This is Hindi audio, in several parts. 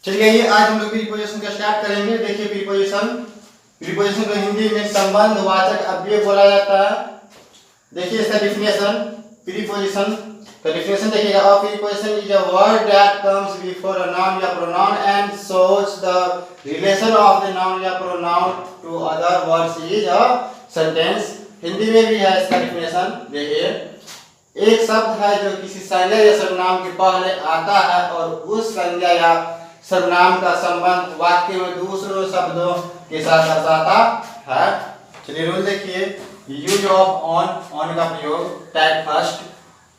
चलिए ये आज हम लोग प्रीपोजिशन का स्टार्ट करेंगे। देखिए प्रीपोजिशन को हिंदी में संबंध वाचक अव्यय बोला जाता है। देखिए इसका डिफिनेशन प्रीपोजिशन का डिफिनेशन देखिएगा। A preposition is a word that comes before a noun या pronoun and shows the relation of the noun या pronoun to other words is a sentence. Hindi में भी है इसका डिफिनेशन। देखिए एक शब्द है जो किसी संज्ञा या सर्वनाम के पहले आता है और उस संज्ञा या सर्वनाम का संबंध वाक्य में दूसरों शब्दों के साथ दर्शाता है। चलिए रूल देखिए। यूज ऑफ ऑन का प्रयोग टाइप फर्स्ट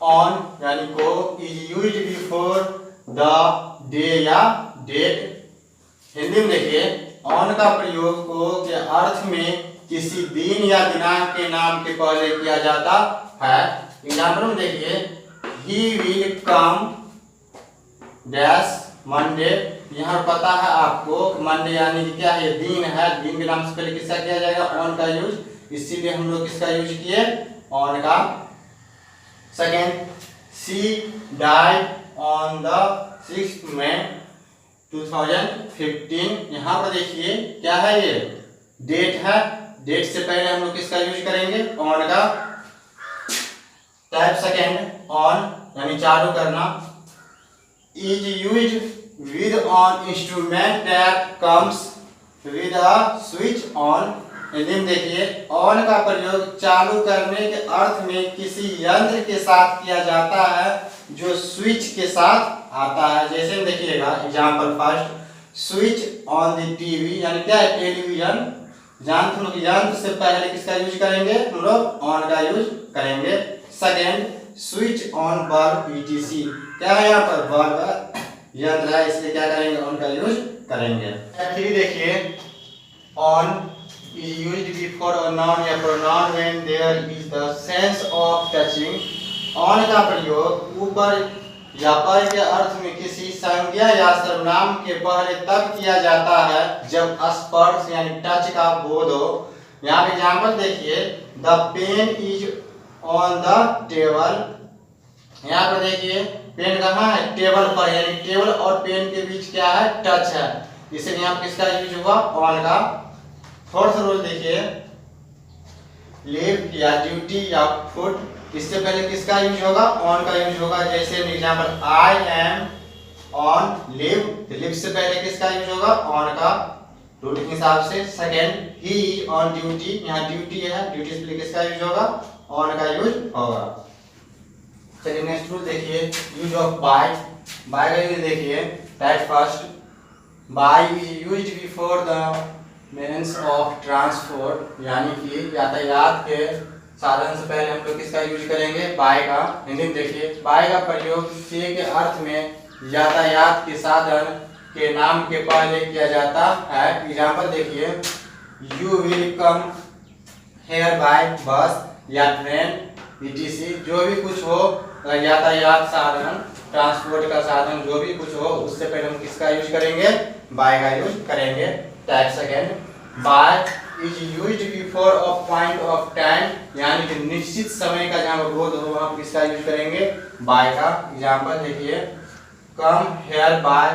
ऑन यानी को is used before the day या डेट। हिंदी में देखिए ऑन का प्रयोग को के अर्थ में किसी दिन या दिनांक के नाम के पहले किया जाता है। एग्जाम्पल में देखिए he will come dash Monday. यहाँ पता है आपको मंडे यानी कि क्या है, दिन है। दिन के नाम से पहले किसका किया जाएगा, ऑन का यूज, इसीलिए हम लोग किसका यूज किए, ऑन का। Second she died on the 6 मई 2015। यहाँ पर देखिए क्या है, ये डेट है। डेट से पहले हम लोग किसका यूज करेंगे, ऑन का। टाइप सेकेंड ऑन यानी चालू करना। Is used with an instrument that comes with a switch on। Hindi में देखिए ऑन का प्रयोग चालू करने के अर्थ में किसी यंत्र के साथ किया जाता है जो स्विच के साथ आता है। जैसे देखिएगा example first switch on the TV यानी क्या है, टेलीविजन। जानते हम लोग यंत्र से पहले किसका यूज करेंगे, हम लोग ऑन का यूज करेंगे। Second switch on bulb etc. क्या है यहाँ पर, बल्ब यंत्र है, इसलिए क्या करेंगे, ऑन का यूज करेंगे। फिर देखिए on is used before a noun या pronoun when there is the sense of touching. On का प्रयोग ऊपर या पर के अर्थ में किसी संज्ञा या सर्वनाम के पहले तब किया जाता है जब स्पर्श यानी टच का बोध हो। यहाँ पे एग्जांपल देखिए the pen is on the table. यहाँ पर देखिए पेन कहाँ है, टेबल पर, यानी टेबल और पेन के बीच क्या है, टच है, इसलिए यहाँ किसका यूज हुआ, ऑन का। फोर्थ रूल देखिए लिव या ड्यूटी या फुट, इससे पहले किसका यूज होगा, ऑन का यूज होगा। जैसे example I am on live, live से पहले किसका यूज होगा, ऑन का, रूल के हिसाब से। Second he is on duty, यहाँ ड्यूटी है, ड्यूटी से पहले किसका यूज होगा, ऑन का यूज होगा। चलिए नेक्स्ट रूल देखिए यूज ऑफ बाय। बाय का यूज देखिए type first by is used before the means of transport, यानी कि यातायात के साधन से पहले हम लोग किसका यूज करेंगे, बाय का। हिंदी में देखिए बाय का प्रयोग से के अर्थ में यातायात के साधन के नाम के पहले किया जाता है। एग्जाम्पल देखिए you will come here by bus या ट्रेन ईटीसी। जो भी कुछ हो यातायात साधन, ट्रांसपोर्ट का साधन जो भी कुछ हो, उससे पहले हम किसका यूज करेंगे, बाय का यूज करेंगे। Type second by is used before a point of time, यानी कि निश्चित समय का जहाँ बोध हो वहाँ किसका यूज करेंगे, बाय का। एग्जांपल देखिए कम हेयर बाय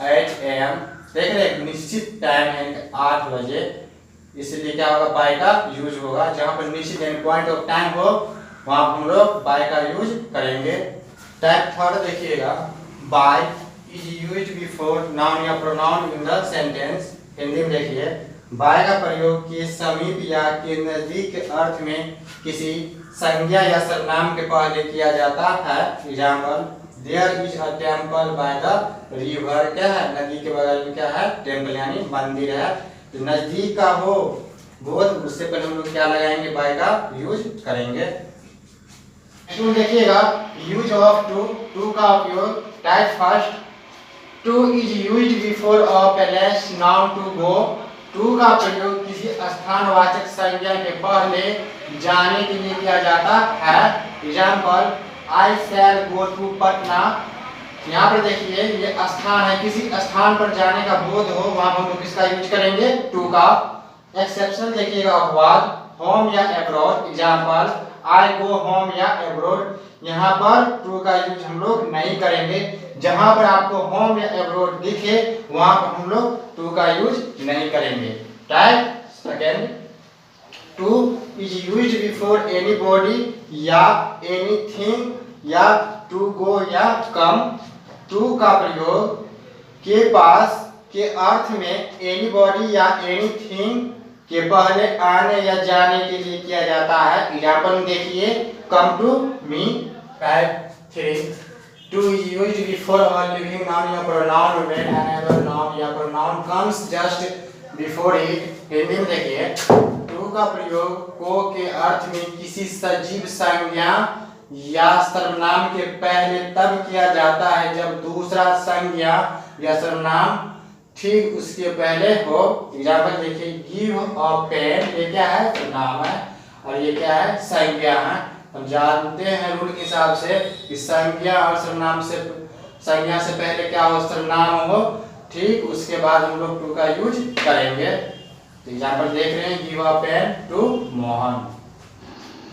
8 AM। देख रहे हैं निश्चित टाइम है 8 बजे, इसलिए क्या होगा, बाय का यूज होगा। जहाँ पर निश्चित यानी पॉइंट ऑफ टाइम हो वहाँ हम लोग बाय का यूज करेंगे। टाइप थर्ड देखिएगा by is used before noun या pronoun in the sentence. Hindi में देखिए बाय का प्रयोग के समीप या के नजदीक के अर्थ में किसी संज्ञा या सर्वनाम के पहले किया जाता है। Example there is a temple by the river. क्या है, नदी के बगल में क्या है, टेंपल यानी मंदिर है। तो नजदीक का हो बोध, उससे पहले हम लोग क्या लगाएंगे, बाय का यूज करेंगे। टू देखिएगा यूज ऑफ टू। टू का उपयोग type first to is used before a place noun to go. To का प्रयोग किसी स्थानवाचक संज्ञा के पहले जाने के लिए किया जाता है। Example I shall go to Patna. यहाँ पर देखिए ये स्थान है, किसी स्थान पर जाने का बोध हो वहां हम लोग किसका यूज करेंगे, टू का। एक्सेप्शन देखिएगा अपवाद होम या abroad. Example I go home या एब्रॉड, यहाँ पर टू का यूज हम लोग नहीं करेंगे। जहां पर आपको होम या एब्रॉड दिखे वहां पर हम लोग टू का यूज नहीं करेंगे। Type second, to is used before anybody या एनीथिंग या टू गो या कम। टू का प्रयोग के पास के अर्थ में एनीबॉडी या एनीथिंग के पहले आने या जाने के लिए किया जाता है। एग्जाम्पल देखिए, come to me. Type three, to is used before a living noun या प्रोनाउन व्हेन अनदर नाउन या pronoun comes just before it. Hindi में देखिए, टू का प्रयोग को के अर्थ में किसी सजीव संज्ञा या सर्वनाम के पहले तब किया जाता है जब दूसरा संज्ञा या सर्वनाम ठीक उसके पहले हो। एग्जाम्पल देखिए, गिव अ पेन, ये क्या है? नाम है, और ये क्या है? संज्ञा है। हम जानते हैं रूल के हिसाब से कि संज्ञा और सर्वनाम से, संज्ञा से पहले क्या हो? सर्वनाम हो, ठीक उसके बाद हम लोग टू का यूज करेंगे। एग्जाम्पल देख रहे हैं, give a pen to Mohan.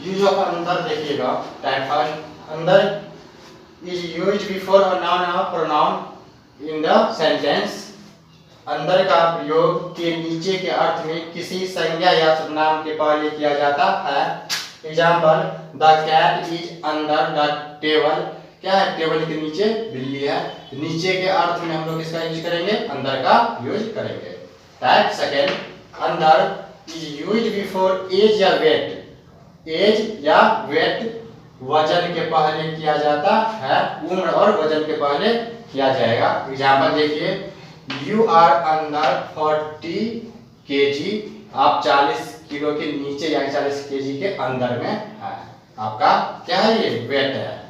Use of under देखिएगा। Type first, under is used before a noun और pronoun in the sentence. Under का प्रयोग के नीचे के अर्थ में किसी संज्ञा या सर्वनाम के पहले किया जाता है। Example, the cat is under the table, क्या है? टेबल के नीचे बिल्ली है। नीचे के अर्थ में हम लोग इसका यूज करेंगे, अंदर का यूज करेंगे। टाइप सेकेंड, अंदर इज यूज्ड बिफोर एज या वेट। एज या वेट वजन के पहले किया जाता है, उम्र और वजन के पहले किया जाएगा। एग्जाम्पल देखिए, यू आर अंडर 40 kg, आप 40 किलो के नीचे या 40 kg के अंदर में है। आपका क्या है? ये वेट है।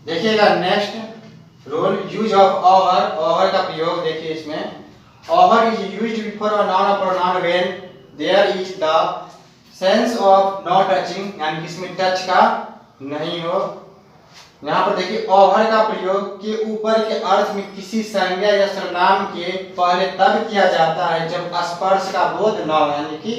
देखिएगा next rule, use of over. Over का प्रयोग देखिए इसमें, over is used before a noun और pronoun when there is the sense of not touching, यानी इसमें टच का नहीं हो। यहाँ पर देखिए, ओवर का प्रयोग के ऊपर के अर्थ में किसी संज्ञा या सर्वनाम के पहले तब किया जाता है जब स्पर्श का बोध न हो, यानी कि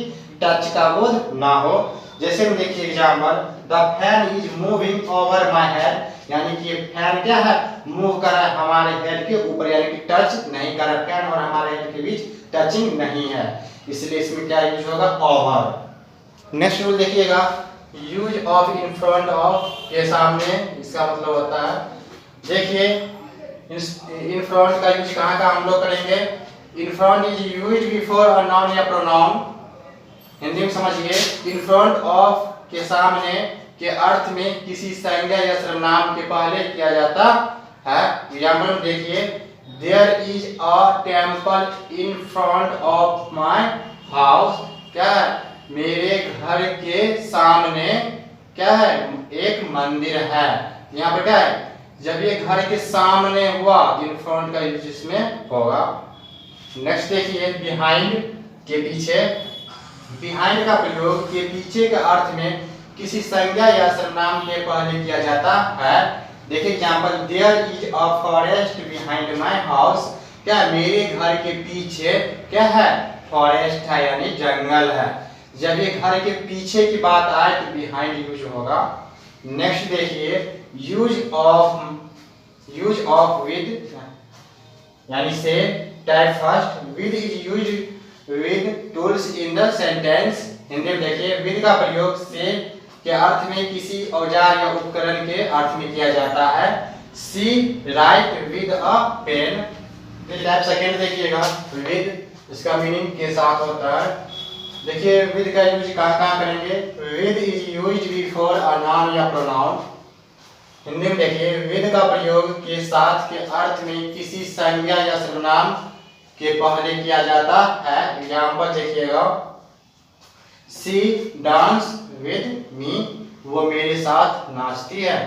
टच का बोध ना हो। जैसे में देखिए example, the fan is moving over my head, यानी कि फैन क्या है? मूव कर रहा है हमारे हेड के ऊपर, यानी कि टच नहीं कर रहा। फैन और हमारे हेड के बीच टचिंग नहीं है, इसलिए इसमें क्या यूज होगा? ओवर। नेक्स्ट रूल देखिएगा, use of in front of के सामने, इसका मतलब होता है, देखिए इन फ्रंट का यूज कहाँ का हम लोग करेंगे? In front is used before a noun या प्रोनाउन। हिंदी में समझिए, इन फ्रंट ऑफ के सामने के अर्थ में किसी संज्ञा या सर्वनाम के पहले किया जाता है। एग्जाम्पल देखिए, there is a temple in front of my house, क्या है? मेरे घर के सामने क्या है? एक मंदिर है। यहाँ पर क्या है? जब ये घर के सामने हुआ, इन फ्रंट का यूज इसमें होगा। नेक्स्ट देखिए, बिहाइंड के पीछे। बिहाइंड का प्रयोग के पीछे के अर्थ में किसी संज्ञा या सर्वनाम के पहले किया जाता है। देखिए example, there is a forest behind my house, क्या मेरे घर के पीछे क्या है? फॉरेस्ट है, यानी जंगल है। जब ये घर के पीछे की बात आए तो बिहाइंड यूज होगा। नेक्स्ट देखिए, यूज ऑफ विद, यानी से। Type first, with is used with tools in the sentence. Hindi में देखिए, विद का प्रयोग से के अर्थ में किसी औजार या उपकरण के अर्थ में किया जाता है। See write with a pen. Type second देखिएगा, विद, इसका मीनिंग के साथ होता है। देखिए विद का यूज कहाँ करेंगे? With is used before a noun या प्रोनाउन। हिंदी में देखिए, विद का प्रयोग के साथ के अर्थ में किसी संज्ञा या सर्वनाम के पहले किया जाता है। एग्जाम्पल देखिएगा, सी डांस विद मी, वो मेरे साथ नाचती है।